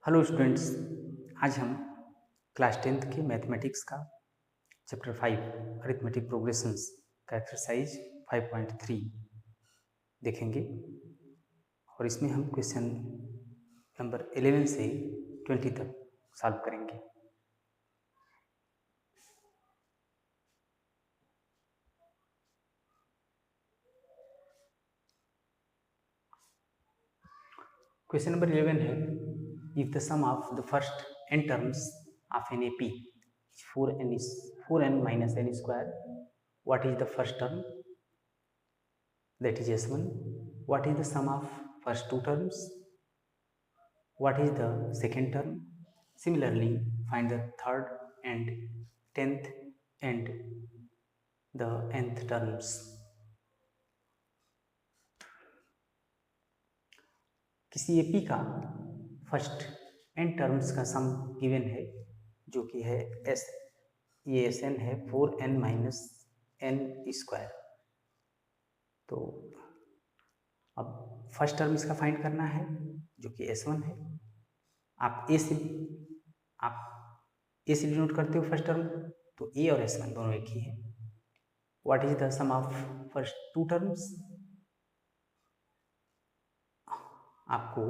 Hello students, आज हम class 10th के मैथमेटिक्स का चैप्टर 5 अरिथमेटिक प्रोग्रेशंस का एक्सरसाइज 5.3 देखेंगे और इसमें हम क्वेश्चन नंबर 11 से 20 तक सॉल्व करेंगे। क्वेश्चन नंबर 11 है, if the sum of the first n terms of an AP is 4n minus n square, what is the first term? That is S1. What is the sum of first two terms? What is the second term? Similarly, find the third and 10th and the nth terms. किसी AP का first n terms का सम given है जो कि है S, ये S N है 4n minus N square. तो अब फर्स्ट टर्म इसका फाइंड करना है जो कि S1 है। आप ए से डिनोट करते हो फर्स्ट टर्म, तो ए और S1 दोनों एक ही है। What is the sum of first two terms? आपको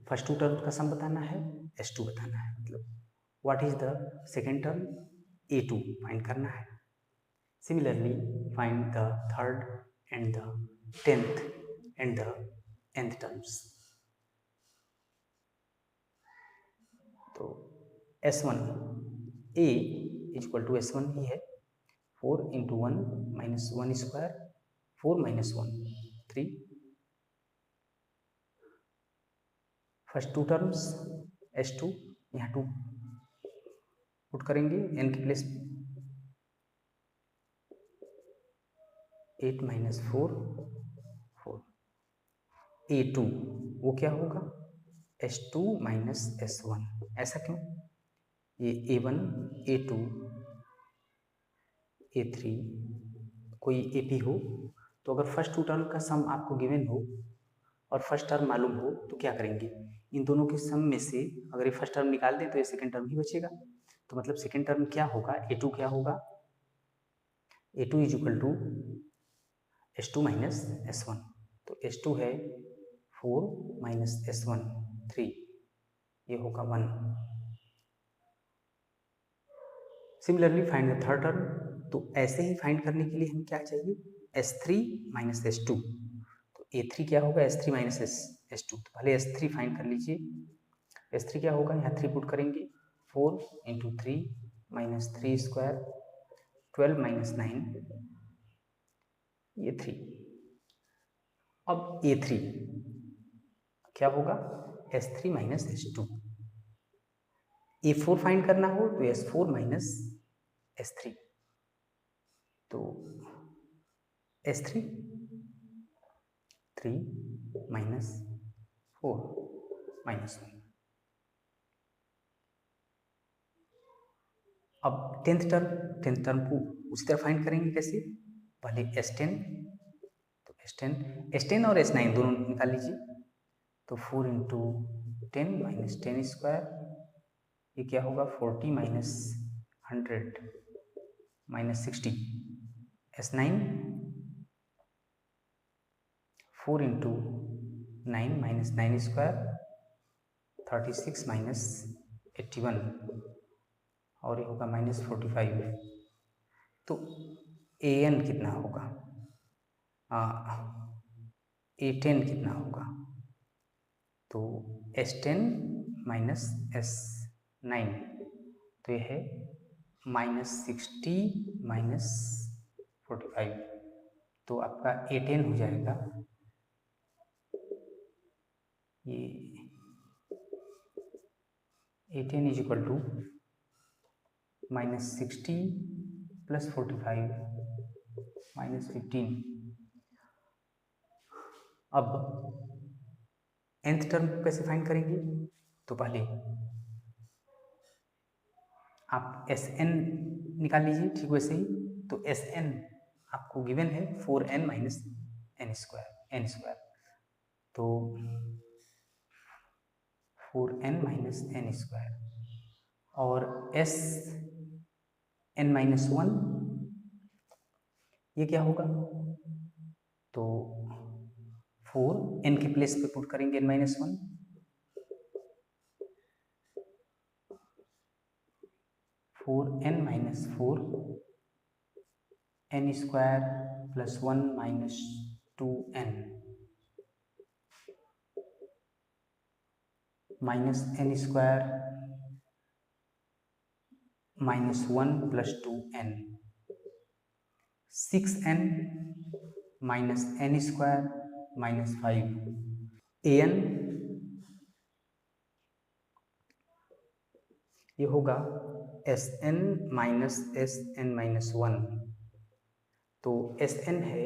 फर्स्ट टू टर्म का सम बताना है, S2 बताना है। मतलब what is the second term? A2 find करना है। Similarly find the third and the 10th and the nth terms. तो S1 A equal to S1 ही है, 4 into 1 minus 1 square, 4 minus 1 3। First two terms S2, यहाँ 2 put करेंगे n के place 8 minus 4 4। A2 वो क्या होगा? S2 minus S1। ऐसा क्यों? ये A1 A2 A3 कोई AP हो तो अगर फर्स्ट टू टर्म का सम आपको गिवन हो और फर्स्ट टर्म मालूम हो तो क्या करेंगे? इन दोनों के सम में से अगर ये फर्स्ट टर्म निकाल दें तो ये सेकेंड टर्म ही बचेगा। तो मतलब सेकेंड टर्म क्या होगा? A2 क्या होगा? A2 is equal to S2 minus S1। तो S2 है 4 माइनस S1 3, ये होगा 1। Similarly find the third term. तो ऐसे ही फाइंड करने के लिए हम क्या चाहिए? S3 minus S2। तो A3 क्या होगा? S3 minus S2। तो पहले S3 फाइंड कर लीजिए। S3 क्या होगा? यहाँ 3 पुट करेंगे, 4 इंटू 3 माइनस 3 स्क्वायर, 12 माइनस 9, ये 3। अब A3 क्या होगा? S3 minus S2। A4 find करना हो तो S4 माइनस S3। तो S3 3 माइनस 4 माइनस 1। अब टेंथ टर्म को उसी तरह फाइंड करेंगे। कैसे? पहले S10, तो S10 और S9 दोनों निकाल लीजिए। तो 4 इंटू 10 माइनस 10 स्क्वायर, ये क्या होगा? 40 minus 100 minus 60। S9 4 into 9 minus 9 square, 36 minus 81, और ये होगा माइनस 45। तो AN कितना होगा? A10 कितना होगा? तो S10 माइनस S9, तो ये है माइनस 60 माइनस 45। तो आपका A10 हो जाएगा ये A10 is equal to minus 60 plus 45 minus 15। अब nth टर्म को कैसे फाइंड करेंगे? तो पहले आप Sn निकाल लीजिए, ठीक वैसे ही। तो Sn आपको गिवन है 4n माइनस n स्क्वायर। तो 4n माइनस एन स्क्वायर और एस एन माइनस 1 ये क्या होगा, तो 4 n के प्लेस पे पुट करेंगे n minus 1, 4n minus 4 n square plus 1 minus 2n minus n square minus 1 plus 2n 6n minus n square minus 5 an ये होगा Sn माइनस Sn माइनस 1, तो Sn है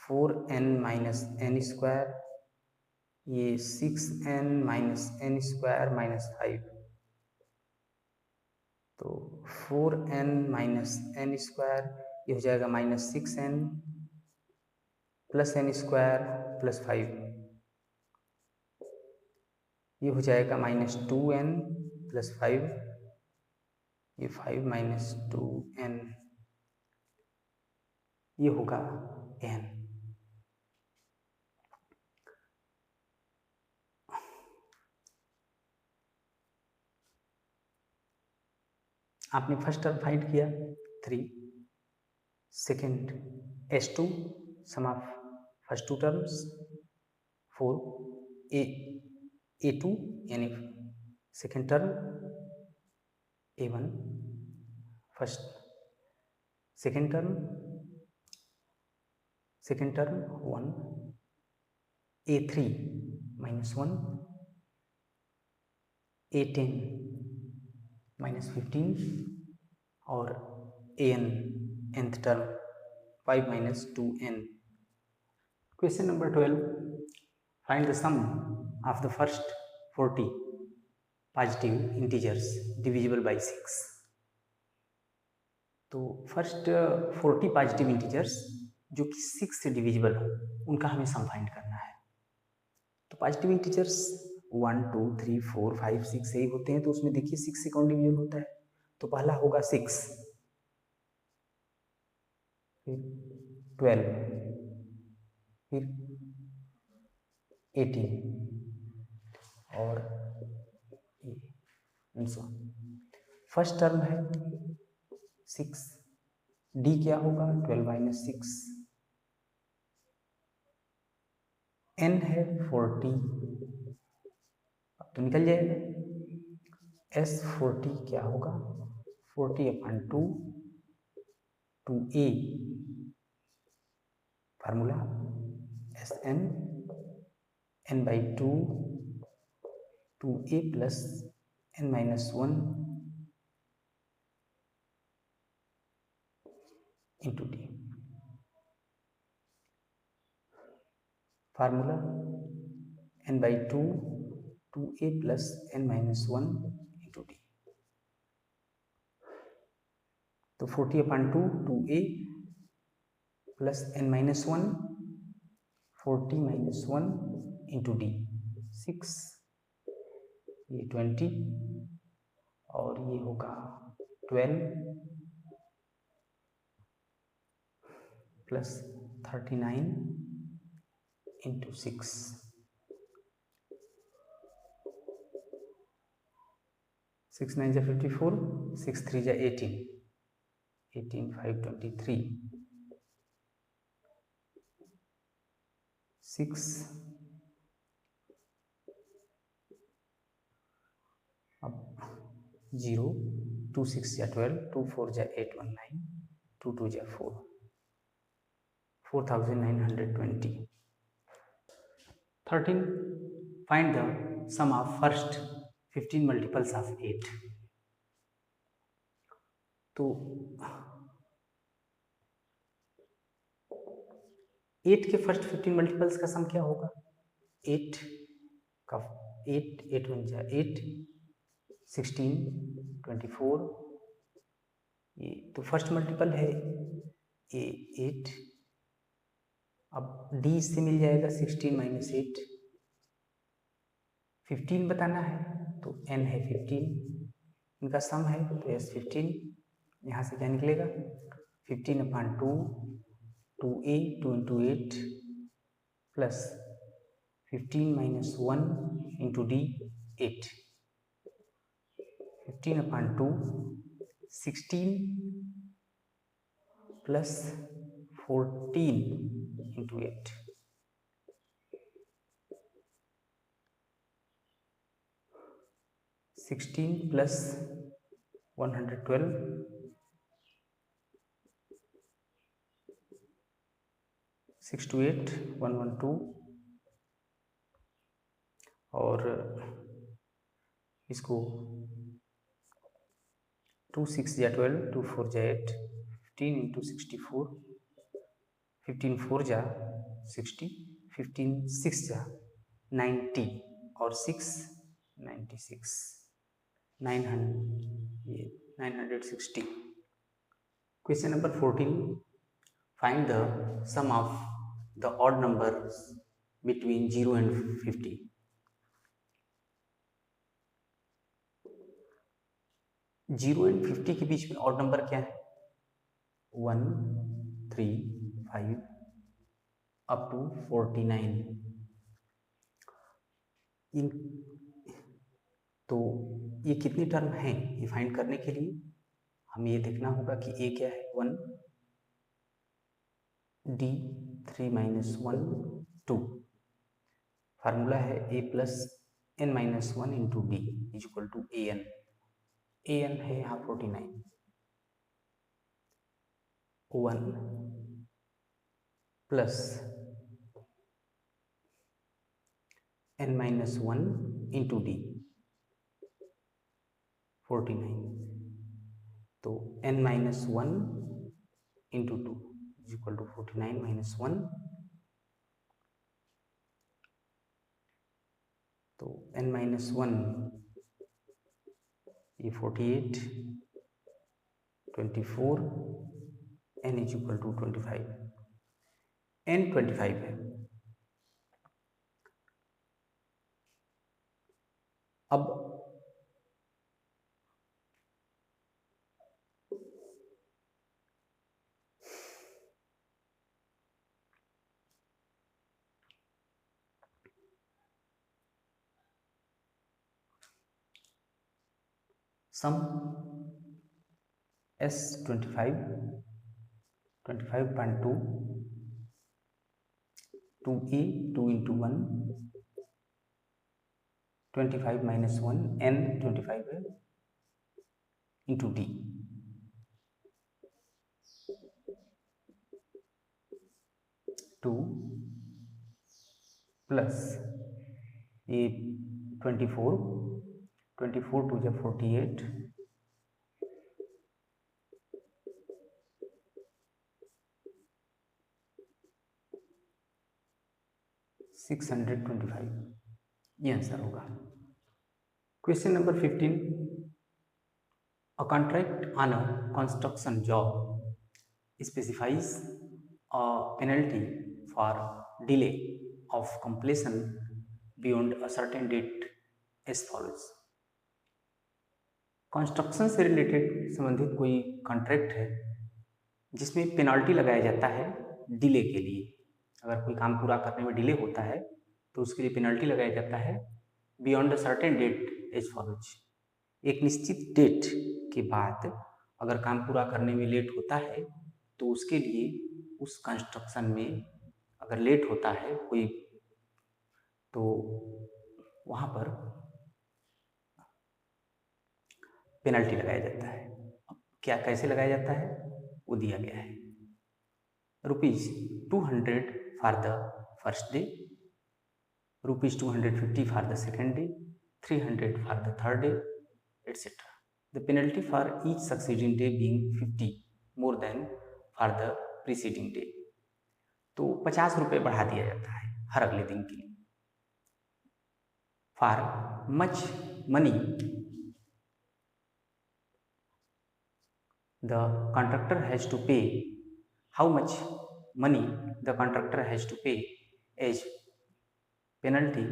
4n माइनस n स्क्वायर, ये 6n minus n square minus 5, तो 4n minus n square ये हो जाएगा minus 6n plus n square plus 5, ये हो जाएगा माइनस 2n प्लस 5, ये 5 माइनस 2n ये होगा n। आपने फर्स्ट टर्म फाइंड किया 3, second s2 sum of first two terms 4, a2 यानी second term, a1 first second term 1, a3 minus 1, a10 minus 15 और an nth term 5 minus 2n। Question number 12, find the sum of the first 40 positive integers divisible by 6। तो first 40 positive integers जो कि 6 से divisible हो उनका हमें sum find करना है। तो पॉजिटिव इंटीजर्स 1 2 3 4 5 6 यही होते हैं, तो उसमें देखिए 6 से कौन डिविजिबल होता है, तो पहला होगा 6, फिर 12, फिर 18 और फर्स्ट टर्म है 6, डी क्या होगा 12 माइनस 6, n है 40, अब तो निकल जाएगा, s 40 क्या होगा 40 upon 2 2a formula Sn n by 2 2a plus n minus 1 into D, formula n by 2 2a plus n minus 1 into D, तो 40 upon 2 2a plus n minus 1 40 minus 1 into D 6, ये 20 और ये होगा 12 प्लस 39 इंटू 6, 6 9 जा 54, 6 3 जा 18, 18 5 23, 6 अब 0 2 6 जा 12, 2 4 जा 8 1 9, 2 2 जा 4, 4920। 13, find the sum of first 15 multiples of 8। तो 8 के फर्स्ट 15 मल्टीपल्स का सम क्या होगा, 8 का 8 8 1 जा 8, 16 24, ये तो फर्स्ट मल्टीपल है ये 8, अब d इससे मिल जाएगा 16 माइनस 8, 15 बताना है तो n है 15, इनका सम है तो s 15, यहाँ से क्या निकलेगा 15/2 2a 2 into 8 plus 15 - 1 into d 8, 15/2 16 plus 14 into 8, 16 plus 112 6 to 8 112 और इसको 2 6 जा 12 2 4 जा 8 15 into 64 15 4 जा 60 15 6 जा 90 और 6 96 960. Question number 14. Find the sum of the odd numbers between 0 and 50. Zero and 50 के बीच में ऑड नंबर क्या है 1 3 5 अप टू 49. तो ये कितनी टर्म है ये फाइंड करने के लिए हमें ये देखना होगा कि ए क्या है 1 डी 3 - 1 2. फार्मूला है a plus n - 1 into D is equal to A N है यहाँ 49 1 प्लस n - 1 इंटू डी 49. तो n - 1 into 2 is equal to 49 - 1. तो n - 1 ये 48 24 n is equal to 25. n 25 है. अब सम s 25 25/2 2a 2 into 1 25 - 1 n 25 है into D 2 plus ये 24 24 2 जा 48 625. ये आंसर होगा. Question number 15. A contract on a construction job specifies a penalty for delay of completion beyond a certain date as follows. Construction से related संबंधित कोई contract है जिसमें पेनाल्टी लगाया जाता है डिले के लिए. अगर कोई काम पूरा करने में डिले होता है तो उसके लिए पेनाल्टी लगाया जाता है beyond a certain date as follows. एक निश्चित डेट के बाद अगर काम पूरा करने में लेट होता है तो उसके लिए उस कंस्ट्रक्शन में अगर लेट होता है कोई तो वहाँ पर पेनल्टी लगाया जाता है. अब क्या कैसे लगाया जाता है वो दिया गया है. ₹200 for the first day, ₹250 for the second day, 300 for the third day etc. The penalty for each succeeding day being 50 more than for the preceding day. तो 50 रुपये बढ़ा दिया जाता है हर अगले दिन के लिए. For much money the contractor has to pay. How much money the contractor has to pay as penalty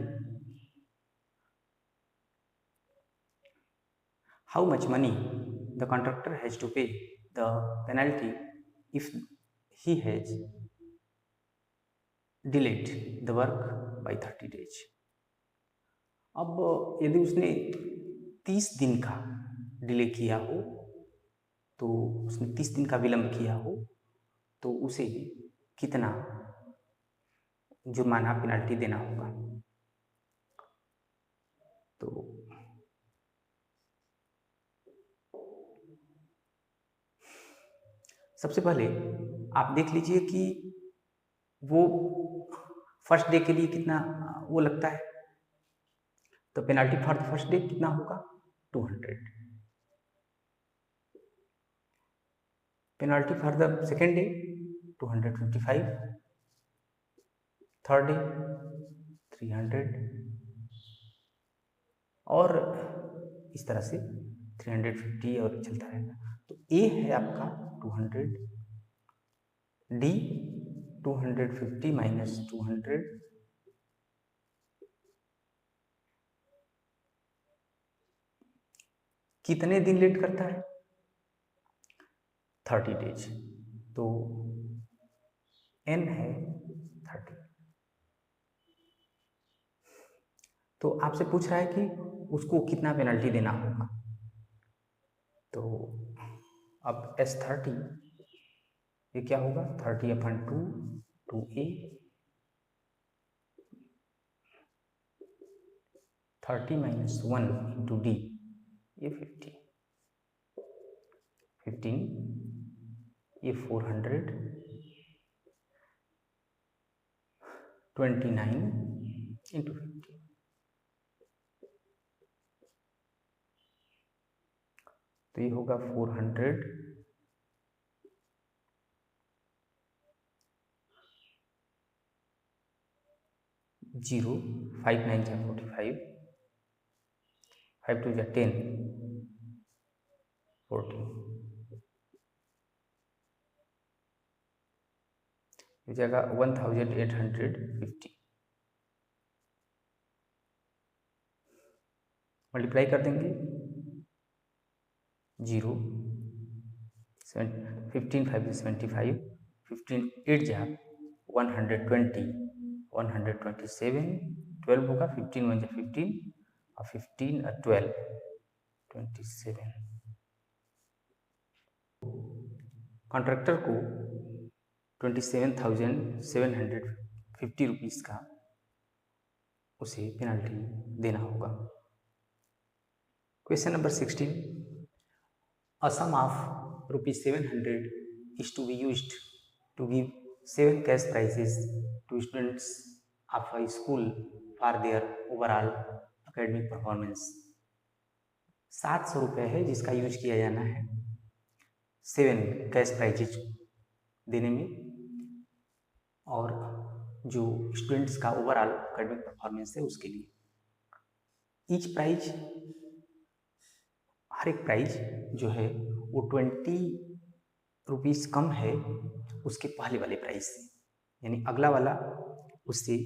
how much money the contractor has to pay the penalty if he has delayed the work by 30 days. अब यदि उसने 30 दिन का delay किया हो, तो उसने 30 दिन का विलंब किया हो, तो उसे कितना जुर्माना पेनल्टी देना होगा। तो सबसे पहले आप देख लीजिए कि वो फर्स्ट डे के लिए कितना वो लगता है। तो penalty for the first day कितना होगा, 200। Penalty for the second day 255, third day 300, और इस तरह से 350 और चलता रहेगा। तो ए है आपका 200, डी 250 माइनस 200, कितने दिन लेट करता है, 30 डेज। तो एन है 30। तो आपसे पूछ रहा है कि उसको कितना पेनल्टी देना होगा। तो अब S30 ये क्या होगा, 30/2 2A, 30 माइनस 1 इंटू डी, ये 15, ये 400, 29 इंटू 15। तो ये होगा 400, 0, 5 9 जा 45, 5 2 जा 10, 14, इस जगह 1850। मल्टीप्लाई कर देंगे, 0, 15 5 75, 15 8 जा 120, 127, 12 होगा, 15 1 जा 15 और 15 और 12 27। कॉन्ट्रैक्टर को 27,750 रुपीज़ का उसे पेनल्टी देना होगा। Question number 16, a sum of ₹700 is to be used to give 7 cash prizes to students of a school for their overall academic performance। 700 रुपये है जिसका यूज किया जाना है 7 कैश प्राइजेज देने में, और जो स्टूडेंट्स का ओवरऑल एकेडमिक परफॉर्मेंस है उसके लिए। ईच प्राइज, हर एक प्राइज जो है वो 20 रुपीज़ कम है उसके पहले वाले प्राइस से, यानी अगला वाला उससे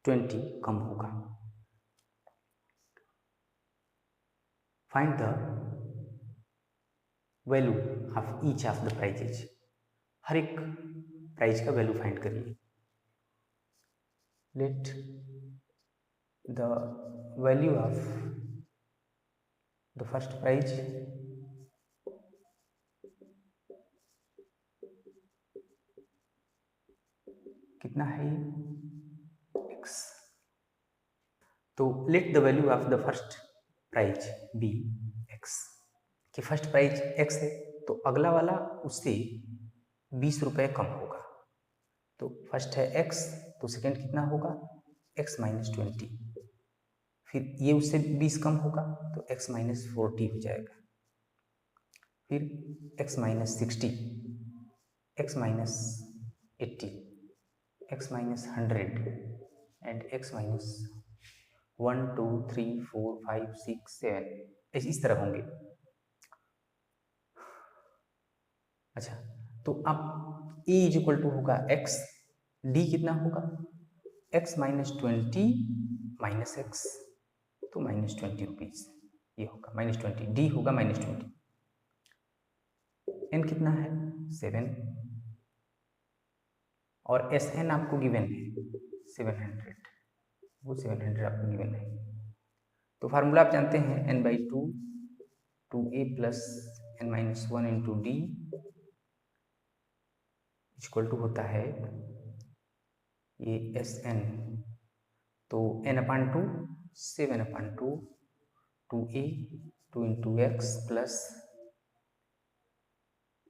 20 कम होगा। Find the value of each of the prizes. हर एक प्राइज का वैल्यू फाइंड करिए। Let the value of the first prize कितना है, x। तो let the value of the first prize be x, कि फर्स्ट प्राइज x है तो अगला वाला उससे 20 रुपये कम होगा। तो फर्स्ट है x, तो सेकेंड कितना होगा, x माइनस 20, फिर ये उससे 20 कम होगा तो x माइनस 40 हो जाएगा, फिर x minus 60, x minus 80, x minus 100 and x minus 1 2 3 4 5 6 7, इस तरह होंगे। अच्छा, तो अब a इज इक्वल टू होगा x, d कितना होगा, x माइनस 20 माइनस x, तो माइनस 20 रुपीज़। ये होगा -20, डी होगा -20। एन कितना है 7 और एस एन आपको गिवन है 700, वो 700 आपको गिवन है। तो फार्मूला आप जानते हैं n/2 2a plus n-1 into D equal to होता है ये एस एन, तो n/2 7/2 2a 2 into X plus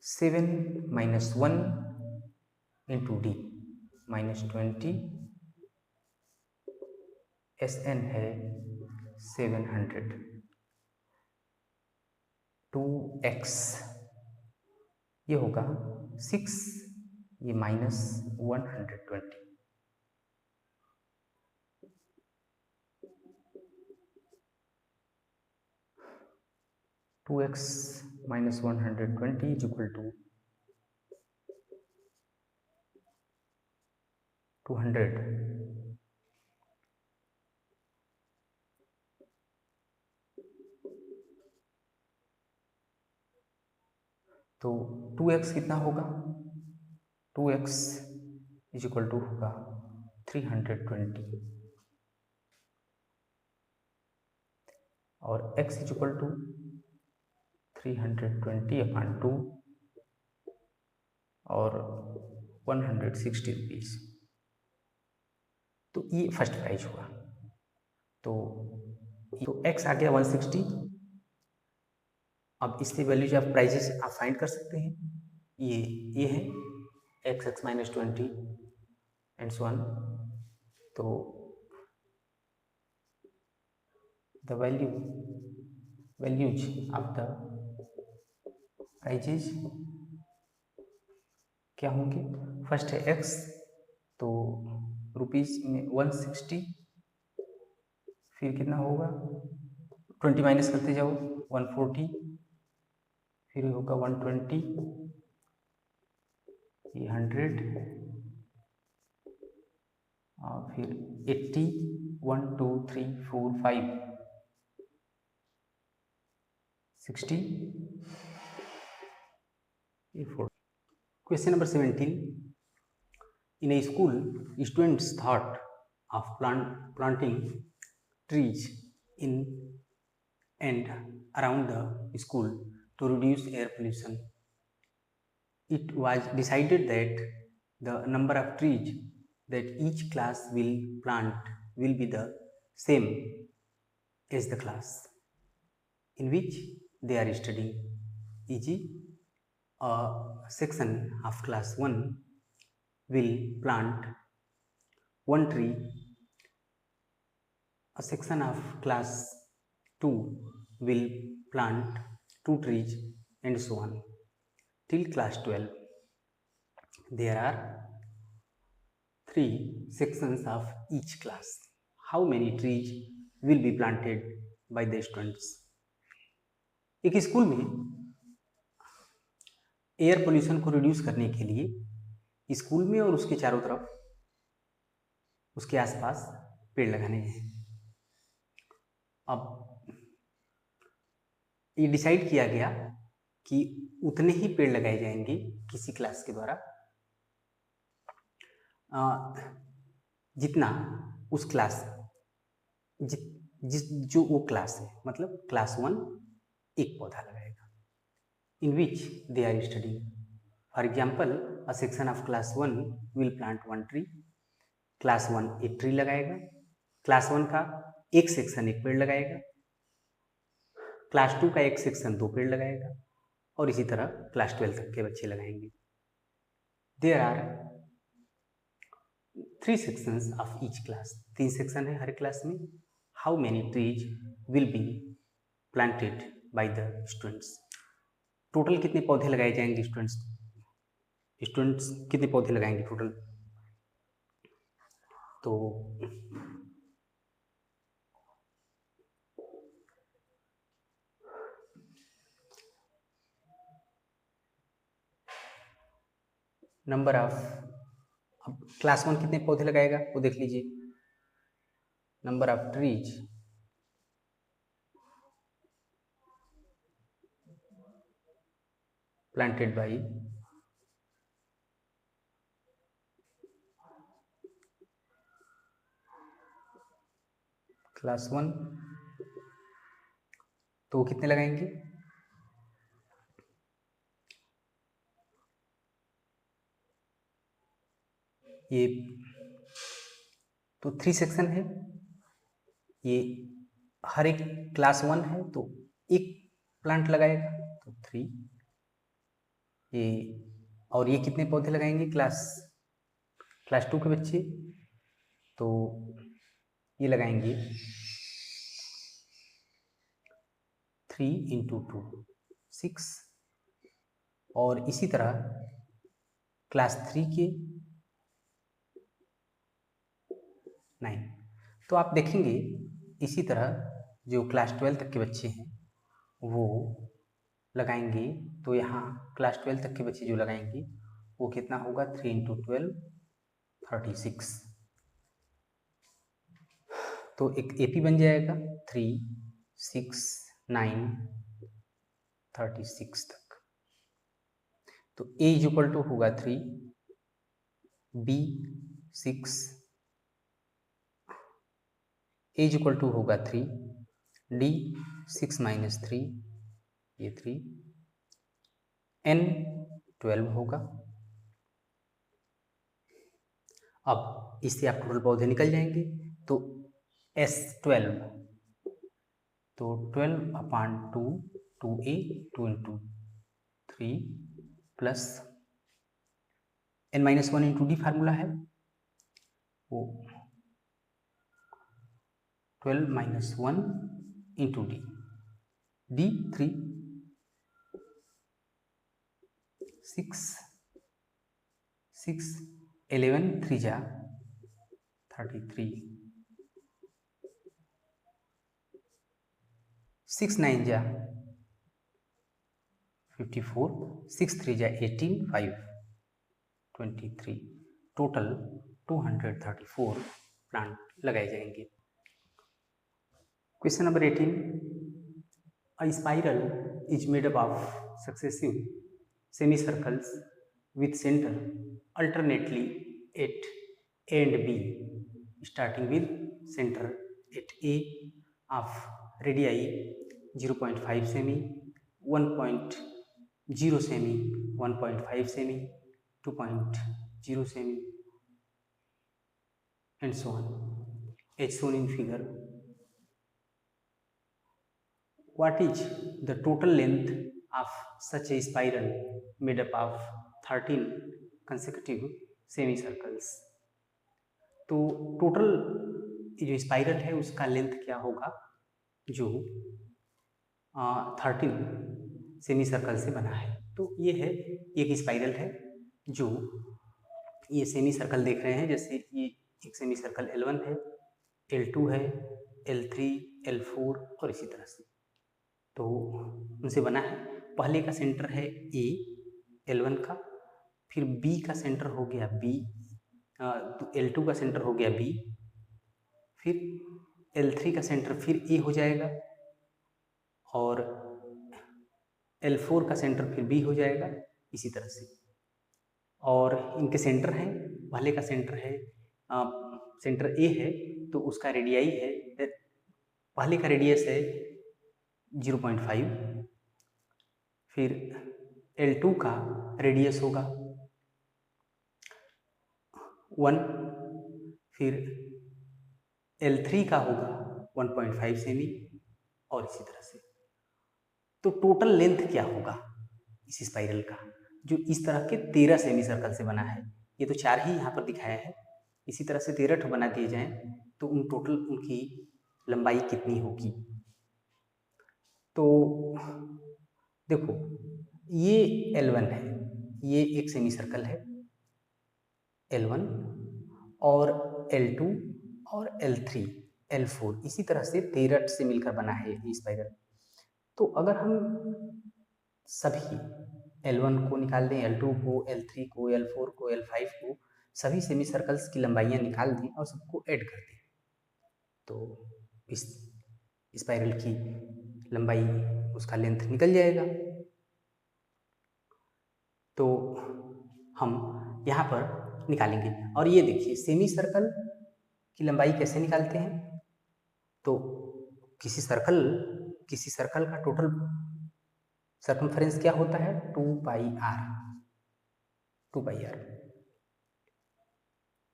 7 - 1 into D -20 S N है 700 2x ये होगा 6 ये -120 2x - 120 इज इक्वल टू 200। तो 2x कितना होगा 2x इज इक्वल टू होगा 320 और x इज इक्वल टू 320/2 और 160 रुपीज़। तो ये फर्स्ट प्राइज हुआ। तो x आ गया 160। अब इसकी वैल्यूज आप प्राइजेस आप फाइंड कर सकते हैं। ये है x -20 एंड सो ऑन। तो the values of the prizes क्या होंगे। फर्स्ट है x, तो रुपीज़ में 160, फिर कितना होगा 20 माइनस करते जाओ 140, फिर होगा 120, ये 100 और फिर 80 1 2 3 4 5 60 ये 4। Question number 17. In a school, students thought of planting trees in and around the school to reduce air pollution. It was decided that the number of trees that each class will plant will be the same as the class in which they are studying. E.g., a section of class 1 will plant 1 tree, a section of class 2 will plant 2 trees, and so on till class 12. There are 3 sections of each class. How many trees will be planted by the students? एक school में air pollution को reduce करने के लिए school में और उसके चारों तरफ उसके आसपास पेड़ लगाने हैं। अब ये डिसाइड किया गया कि उतने ही पेड़ लगाए जाएंगे किसी क्लास के द्वारा जितना उस क्लास जो वो क्लास है, मतलब क्लास 1 एक पौधा लगाएगा। In which they are studying. For example, a section of class 1 will plant 1 tree. Class 1 एक ट्री लगाएगा, क्लास 1 का एक सेक्शन एक पेड़ लगाएगा, क्लास 2 का एक सेक्शन 2 पेड़ लगाएगा, और इसी तरह क्लास 12 तक के बच्चे लगाएंगे। There are 3 sections of each class. 3 section है हर क्लास में। How many trees will be planted by the students. Total कितने पौधे लगाए जाएंगे स्टूडेंट्स कितने पौधे लगाएंगे टोटल। तो नंबर ऑफ, अब क्लास 1 कितने पौधे लगाएगा वो देख लीजिए। Number of trees planted by class 1, तो कितने लगाएंगे? ये तो 3 सेक्शन है, ये हर एक क्लास 1 है तो एक प्लांट लगाएगा, तो 3 ये, और ये कितने पौधे लगाएंगे? क्लास 2 के बच्चे, तो ये लगाएंगे 3 इंटू 2 6, और इसी तरह क्लास 3 के 9। तो आप देखेंगे इसी तरह जो क्लास 12 तक के बच्चे हैं वो लगाएंगे, तो यहाँ क्लास 12 तक के बच्चे जो लगाएंगे वो कितना होगा? 3 इंटू 12 36, तो एक एपी बन जाएगा 3 6 9 36 तक। तो ए इज इक्वल टू होगा 3, B 6, A is equal to होगा 3, डी 6 माइनस 3, ये 3, एन 12 होगा। अब इससे आप टोटल पौधे निकल जाएंगे, तो S12, तो 12/2 2a 2 into 3 plus n-1 into D formula है वो 12 माइनस 1 इंटू डी, डी 3 6 6 11 3 जा 33 6 9 जा 54 6 3 जा 18 5 23, टोटल 234 प्लांट लगाए जाएंगे। Question number 18, a spiral is made up of successive semicircles with center alternately at A and B, starting with center at A of radii 0.5 semi, 1.0 semi, 1.5 semi, 2.0 semi, and so on, as shown in figure. What is the total length of such a spiral made up of 13 consecutive semicircles? तो total जो spiral है उसका length क्या होगा जो 13 semi circle से बना है? तो ये है एक स्पाइरल है जो ये सेमी सर्कल देख रहे हैं, जैसे ये एक सेमी सर्कल L1 है, L2 है, L3, L4 और इसी तरह से, तो उनसे बना है। पहले का सेंटर है A L1 का, फिर B का सेंटर हो गया B, L2 का सेंटर हो गया B, फिर L3 का सेंटर फिर A हो जाएगा, और L4 का सेंटर फिर B हो जाएगा, इसी तरह से। और इनके सेंटर हैं, पहले का सेंटर है सेंटर A है तो उसका रेडियाई है, पहले का रेडियस है 0.5, फिर L2 का रेडियस होगा 1, फिर L3 का होगा 1.5 सेमी, और इसी तरह से। तो टोटल लेंथ क्या होगा इस स्पाइरल का, जो इस तरह के 13 सेमी सर्कल से बना है? ये तो 4 ही यहाँ पर दिखाया है, इसी तरह से 13 ठो बना दिए जाएं तो उन टोटल उनकी लंबाई कितनी होगी? तो देखो, ये L1 है, ये एक सेमी सर्कल है L1, और L2 और L3 L4, इसी तरह से 13 से मिलकर बना है ये स्पाइरल। तो अगर हम सभी L1 को निकाल दें, L2 को, L3 को, L4 को, L5 को, सभी सेमी सर्कल्स की लंबाइयाँ निकाल दें और सबको ऐड कर दें, तो इस स्पाइरल की लंबाई, उसका लेंथ निकल जाएगा। तो हम यहाँ पर निकालेंगे। और ये देखिए सेमी सर्कल की लंबाई कैसे निकालते हैं। तो किसी सर्कल का टोटल सर्कमफ्रेंस क्या होता है, 2πr।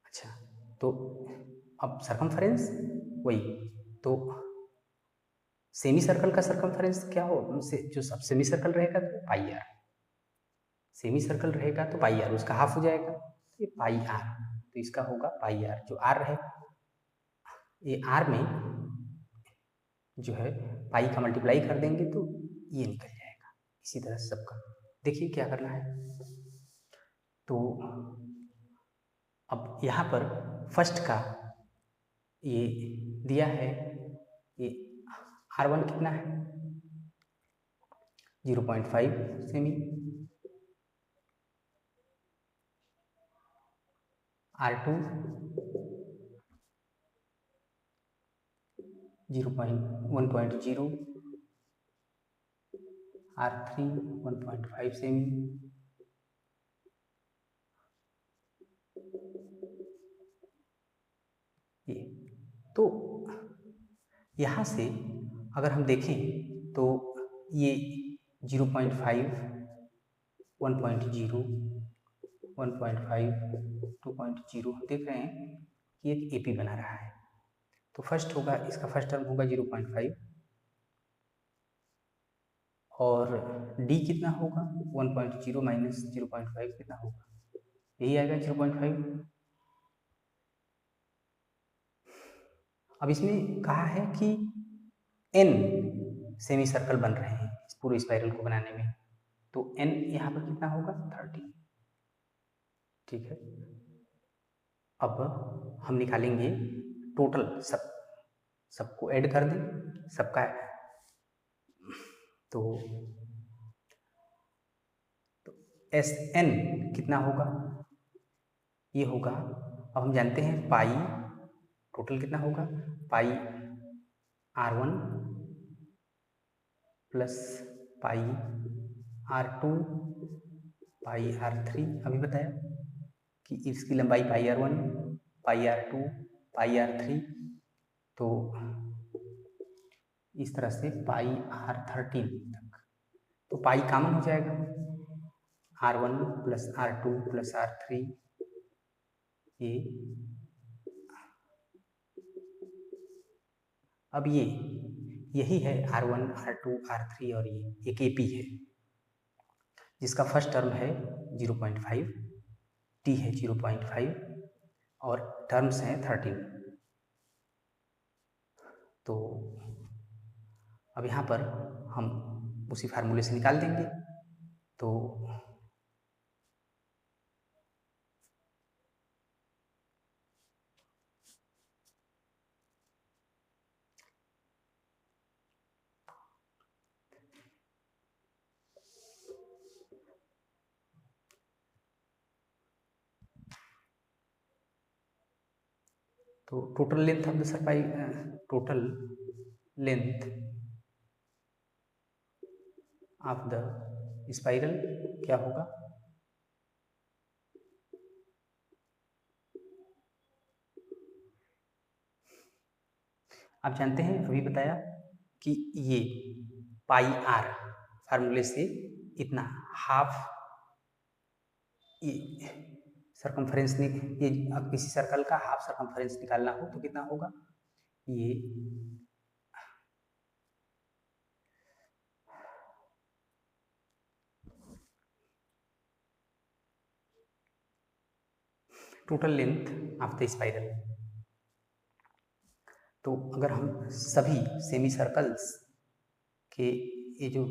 अच्छा, तो अब सर्कमफ्रेंस वही, तो सेमी सर्कल का सर्कमफ्रेंस क्या हो, जो सब सेमी सर्कल रहेगा तो πr, सेमी सर्कल रहेगा तो πr, उसका हाफ हो जाएगा, ये πr, तो इसका होगा πr, जो r रहेगा, ये r में जो है पाई का मल्टीप्लाई कर देंगे तो ये निकल जाएगा। इसी तरह से सबका देखिए क्या करना है। तो अब यहाँ पर फर्स्ट का ये दिया है, ये R1 कितना है 0.5 सेमी, R2 1.0, R3 1.5 सेमी, ये। तो यहाँ से अगर हम देखें तो ये 0.5, 1.0, 1.5, 2.0 हम देख रहे हैं कि एक AP बना रहा है। तो फर्स्ट होगा, इसका फर्स्ट टर्म होगा 0.5, और D कितना होगा 1.0 माइनस 0.5 कितना होगा, यही आएगा 0.5। अब इसमें कहा है कि N सेमी सर्कल बन रहे हैं इस पूरे स्पाइरल को बनाने में, तो N यहाँ पर कितना होगा 30, ठीक है। अब हम निकालेंगे टोटल, सबको ऐड कर दें, सबका तो SN कितना होगा, ये होगा, अब हम जानते हैं पाई, टोटल कितना होगा पाई R1 प्लस पाई R2 पाई R3, अभी बताया कि इसकी लंबाई पाई R1 पाई R2 पाई R3, तो इस तरह से पाई R13 तक, तो पाई कॉमन हो जाएगा, R1 plus R2 plus R3, ये अब ये यही है R1 R2 R3, और ये एक AP है जिसका फर्स्ट टर्म है 0.5, T है 0.5, और टर्म्स हैं 13। तो अब यहाँ पर हम उसी फार्मूले से निकाल देंगे। तो total length of the total length of the spiral क्या होगा, आप जानते हैं अभी बताया कि ये पाई R फार्मूले से इतना हाफ, ये सर्कमफ्रेंस ये अब किसी सर्कल का हाफ सर्कमफ्रेंस निकालना हो तो कितना होगा, ये total length of the spiral. तो अगर हम सभी सेमी सर्कल्स के, ये जो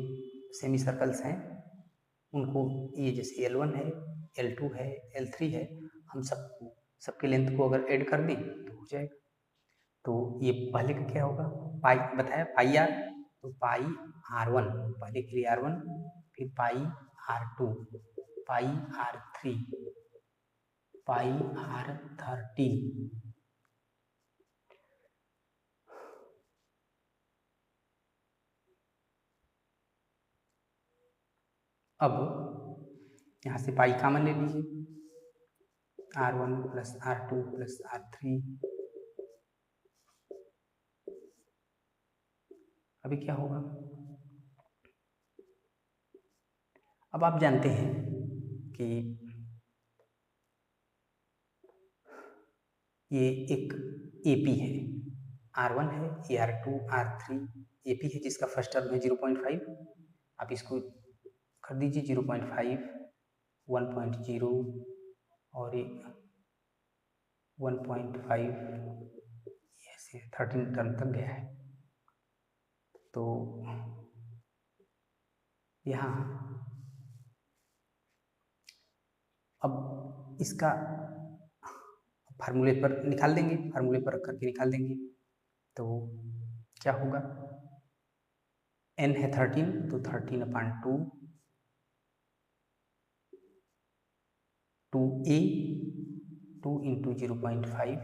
सेमी सर्कल्स हैं उनको, ये जैसे L1 है, L2 है, L3 है, हम सबके लेंथ को अगर ऐड कर दें तो हो जाएगा। तो ये पहले का क्या होगा, पाई बताया पाई R, तो पाई R1 पहले के लिए R1, फिर पाई R2 पाई R3 पाई R13, अब यहाँ से पाई कॉमन ले लीजिए, R1 plus R2 plus R3। अभी क्या होगा, अब आप जानते हैं कि ये एक AP है, R1 है, ये R2 R3 AP है जिसका फर्स्ट टर्म है 0.5। आप इसको कर दीजिए 0.5 1.0 और 1.5 ऐसे 13 टर्म तक गया है। तो यहाँ अब इसका फार्मूले पर निकाल देंगे, फार्मूले पर रख करके निकाल देंगे। तो क्या होगा, n है 13 तो 13/2 2a 2 into 0.5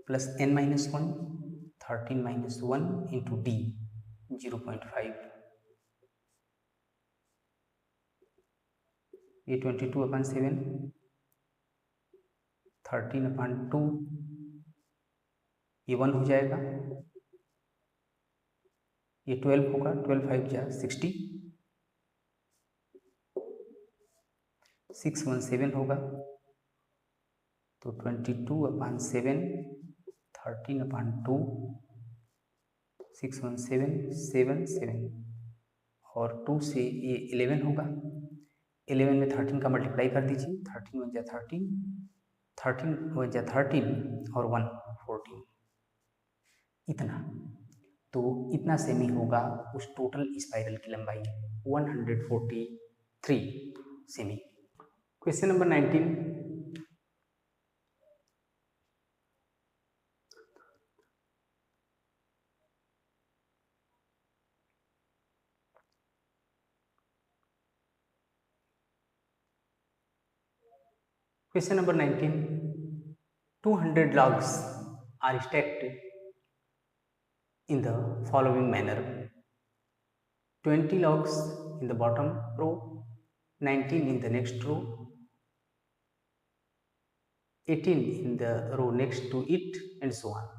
plus n minus 1 13 minus 1 into d 0.5, ये 22/7 13/2 ये 1 हो जाएगा, ये 12 होगा, 12 5 जा 60 617 होगा। तो 22/7 13/2 617 7 7 और 2 से ये 11 होगा। 11 में 13 का मल्टीप्लाई कर दीजिए, 13 1 जा 13 13 1 जा 13 और 1 14 इतना। तो इतना सेमी होगा उस टोटल स्पाइरल की लंबाई 143 semi. Question number 19, Question number 19, 200 logs are stacked in the following manner: 20 logs in the bottom row, 19 in the next row, 18 in the row next to it, and so on.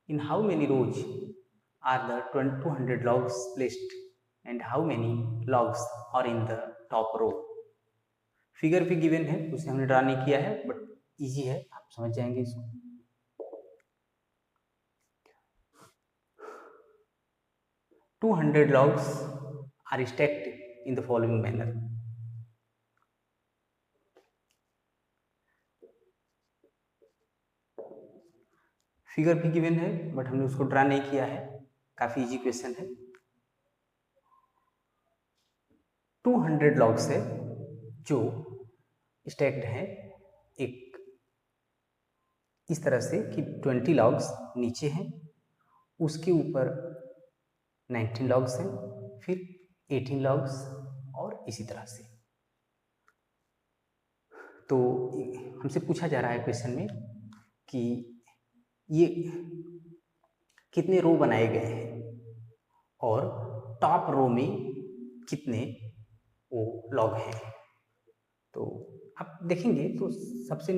In how many rows are the 200 logs placed and how many logs are in the top row? Figure भी given है, उसे हमने draw नहीं किया है but easy है, आप समझ जाएंगे इसको। 200 logs are stacked in the following manner. Figure भी गिवन है बट हमने उसको ड्रा नहीं किया है, काफी इजी क्वेश्चन है। 200 लॉग्स है जो स्टैक्ड है एक इस तरह से कि 20 लॉग्स नीचे हैं, उसके ऊपर 19 लॉग्स हैं, फिर 18 लॉग्स और इसी तरह से। तो हमसे पूछा जा रहा है क्वेश्चन में कि ये कितने रो बनाए गए हैं और टॉप रो में कितने वो लॉग हैं। तो आप देखेंगे तो सबसे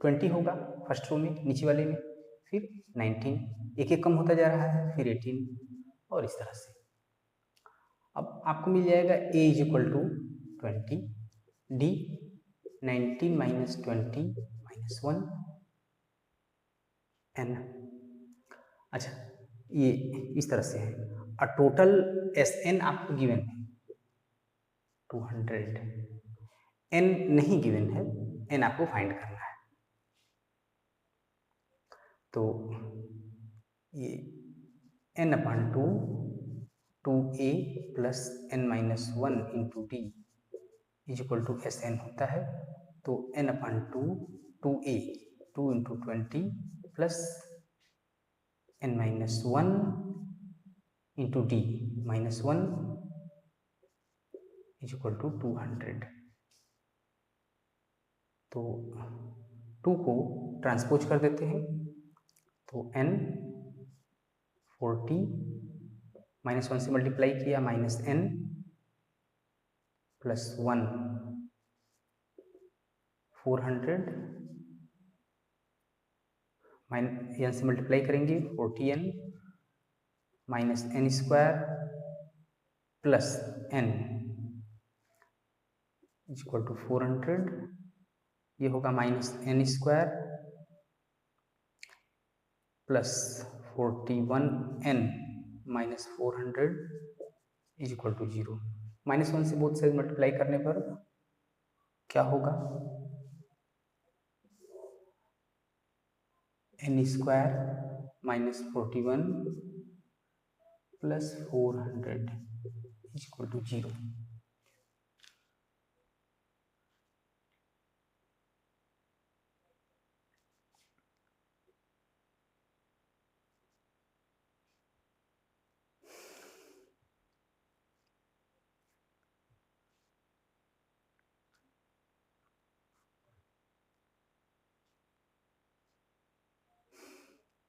20 होगा फर्स्ट रो में, नीचे वाले में, फिर 19, एक एक कम होता जा रहा है, फिर 18 और इस तरह से। अब आपको मिल जाएगा a is equal to 20, d 19 minus 20 minus 1 n। अच्छा, ये इस तरह से है। और टोटल Sn आपको गिवन है 200, n नहीं गिवन है, n आपको फाइंड करना है। तो ये n/2 2a plus n minus 1 into D is equal to Sn होता है। तो n/2 2a 2 into 20 plus n minus 1 into D minus 1 is equal to 200। तो 2 को ट्रांसपोज कर देते हैं, तो n 40 माइनस 1 से मल्टीप्लाई किया माइनस n plus 1 400 n से मल्टीप्लाई करेंगे 40n minus n square plus n equal to 400, ये होगा minus n square plus 41n minus 400 is equal to 0। -1 से बोथ साइड मल्टीप्लाई करने पर क्या होगा, n square minus 41 plus 400 is equal to 0।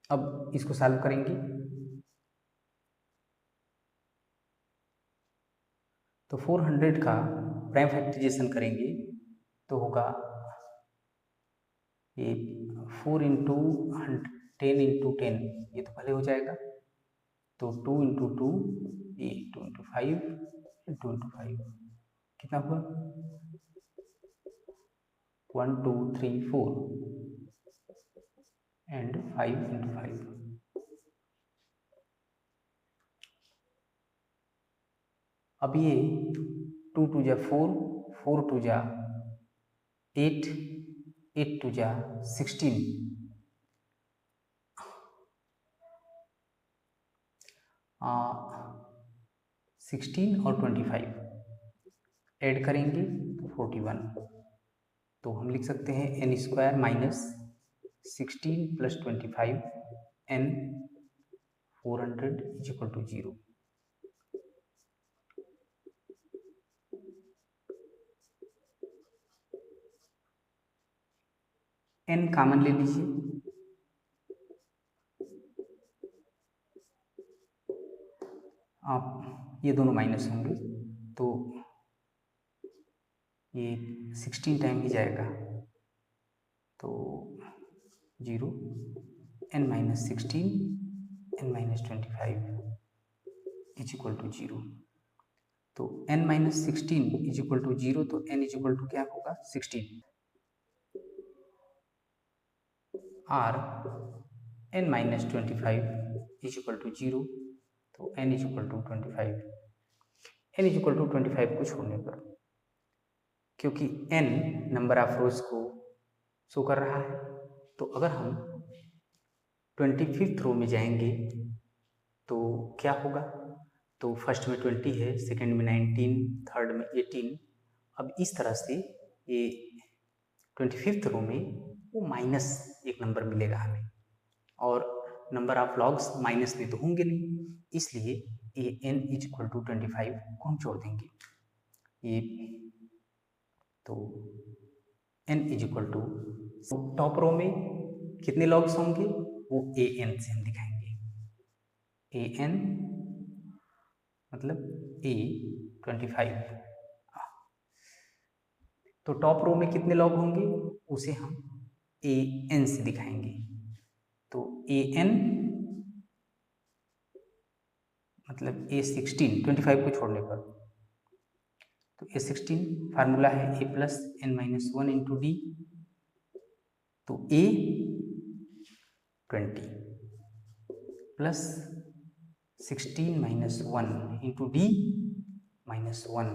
अब इसको सॉल्व करेंगे तो 400 का प्राइम फैक्टराइजेशन करेंगे तो होगा ये 4 इंटू 10 इंटू 10, ये तो पहले हो जाएगा, तो 2 इंटू 2 ये 2 इंटू 5 2 इंटू 5 कितना हुआ 1 2 3 4 एंड 5 इंटू 5। अब ये 2 टू जा 4 4 टू जा 8 8 टू जा 16 16 और 25 ऐड करेंगे तो 41, तो हम लिख सकते हैं n square minus 16 plus 25 n 400 is equal to 0। n common ले लीजिए, आप ये दोनों माइनस होंगे तो ये 16 टाइम ही जाएगा, तो 0 n minus 16 n minus 25 is equal to 0। तो n minus 16 is equal to 0, तो n इज इक्वल टू क्या होगा 16 और n minus 25 is equal to 0, तो n is equal to 25। n is equal to 25 को छोड़ने पर, क्योंकि n नंबर ऑफ रोज को शो कर रहा है, तो अगर हम 25th रो में जाएंगे तो क्या होगा, तो फर्स्ट में 20 है, सेकंड में 19, थर्ड में 18। अब इस तरह से ये 25th रो में वो माइनस एक नंबर मिलेगा हमें, और नंबर ऑफ लॉग्स माइनस में तो होंगे नहीं, इसलिए ये n इज इक्वल टू 25 को हम छोड़ देंगे। ये तो n is equal to, top row में कितने लॉग्स होंगे वो an से हम दिखाएंगे, an मतलब a 25, तो टॉप रो में कितने लॉग होंगे उसे हम an से दिखाएंगे, तो an मतलब a16 25 को छोड़ने पर, तो a16 फार्मूला है a plus n minus 1 into D, तो a 20 plus 16 minus 1 into D minus 1,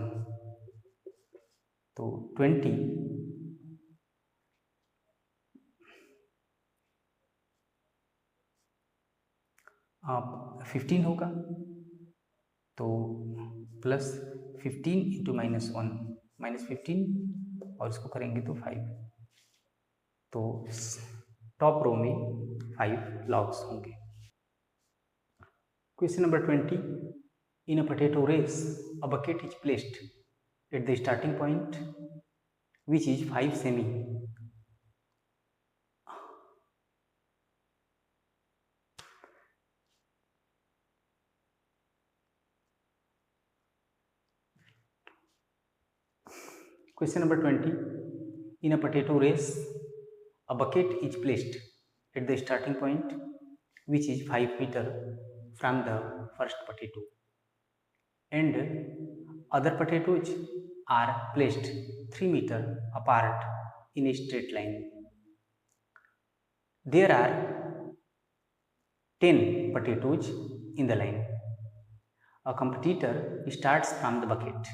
तो 20 आप 15 होगा, तो प्लस 15 इंटू माइनस 1 माइनस 15 और इसको करेंगे तो 5, तो टॉप रो में 5 लॉग्स होंगे। Question number 20, in a potato race a bucket is placed at the starting point which is 5 semi. Question number 20. In a potato race, a bucket is placed at the starting point, which is 5 meter from the first potato, and other potatoes are placed 3 meter apart in a straight line. There are 10 potatoes in the line. A competitor starts from the bucket,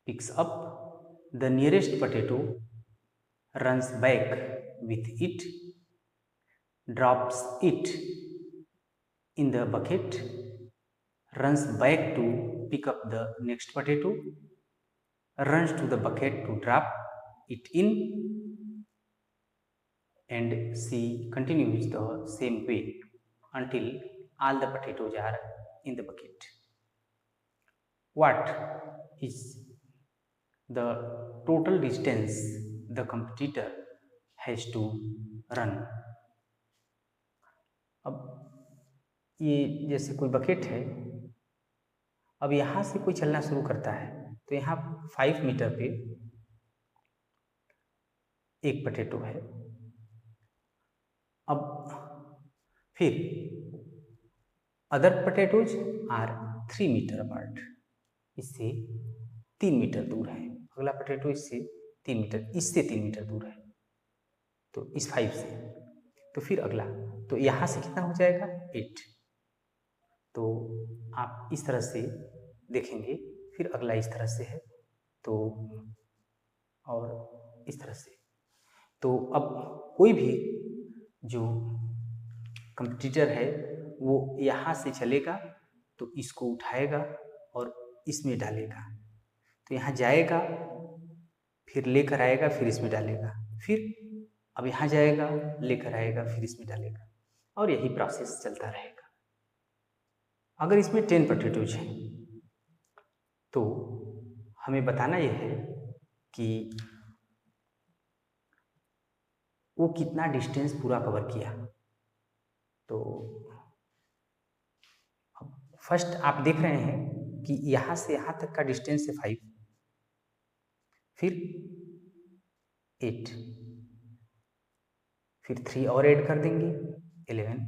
picks up the nearest potato, runs back with it, drops it in the bucket, runs back to pick up the next potato, runs to the bucket to drop it in, and she continues the same way until all the potatoes are in the bucket. What is the total distance the competitor has to run? अब ये जैसे कोई bucket है, अब यहाँ से कोई चलना शुरू करता है तो यहाँ 5 मीटर पे एक पोटैटो है। अब फिर other potatoes are 3 metre apart, इससे 3 मीटर दूर है। अगला पोटैटो इससे 3 मीटर, इससे 3 मीटर दूर है, तो इस 5 से। तो फिर अगला, तो यहाँ से कितना हो जाएगा 8। तो आप इस तरह से देखेंगे। फिर अगला इस तरह से है, तो और इस तरह से। तो अब कोई भी जो कंपटीटर है वो यहाँ से चलेगा तो इसको उठाएगा और इसमें डालेगा, तो यहाँ जाएगा, फिर लेकर आएगा, फिर इसमें डालेगा, फिर अब यहाँ जाएगा, लेकर आएगा, फिर इसमें डालेगा, और यही प्रोसेस चलता रहेगा। अगर इसमें 10 पोटैटोज हैं तो हमें बताना यह है कि वो कितना डिस्टेंस पूरा कवर किया। तो फर्स्ट आप देख रहे हैं कि यहाँ से यहाँ तक का डिस्टेंस है 5, फिर 8, फिर 3 और ऐड कर देंगे 11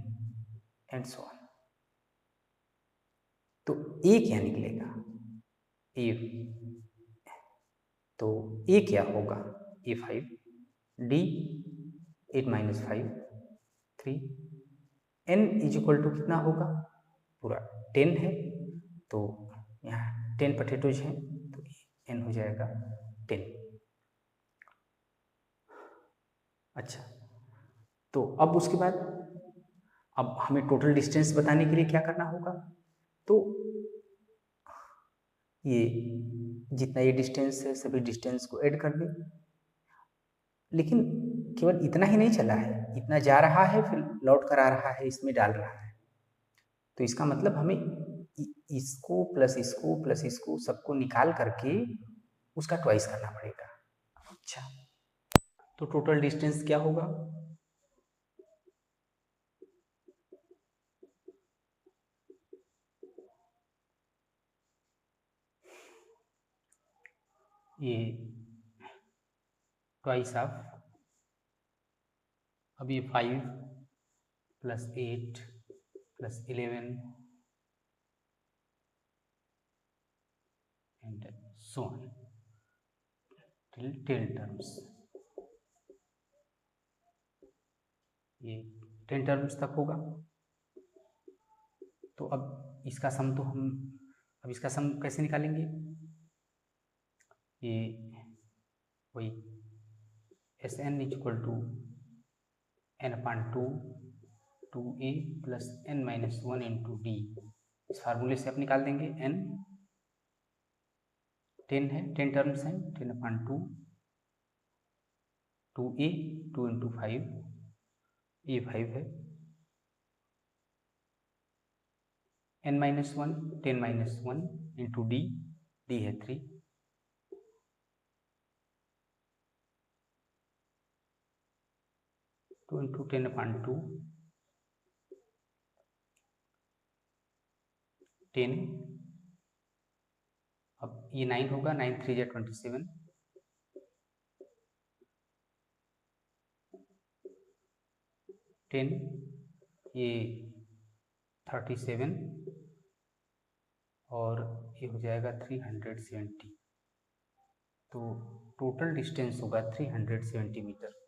एंड सो ऑन। तो ए क्या निकलेगा? ए, तो ए क्या होगा? A 5, D 8 minus 5 3, N is equal to कितना होगा? पूरा 10 है, तो यहाँ 10 पोटैटोज हैं तो एन हो जाएगा 10। अच्छा, तो अब उसके बाद अब हमें टोटल डिस्टेंस बताने के लिए क्या करना होगा? तो ये जितना ये डिस्टेंस है सभी डिस्टेंस को ऐड कर दें। लेकिन केवल इतना ही नहीं चला है, इतना जा रहा है फिर लौट कर आ रहा है, इसमें डाल रहा है, तो इसका मतलब हमें इसको प्लस इसको प्लस इसको सबको निकाल करके उसका ट्वाइस करना पड़ेगा। अच्छा, तो टोटल डिस्टेंस क्या होगा? ये ट्वाइस ऑफ, अब ये 5 plus 8 plus 11 and so on till 10 terms. ये 10 टर्म्स तक होगा। तो अब इसका सम तो हम, अब इसका सम कैसे निकालेंगे? ये वही S N is equal to N upon 2 A plus N minus 1 into D, इस फार्मूले से आप निकाल देंगे। एन 10 है, 10 टर्म्स हैं, 10 अपान 2 ए 2 इंटू 5, ए 5 है, N minus 1 10 minus 1 into D, D है 3, टू इंटू 10 अपान 2 10। अब ये 9 होगा, 9 3 जा 27, 10 ये 37 और ये हो जाएगा 370। तो टोटल डिस्टेंस होगा 370 मीटर।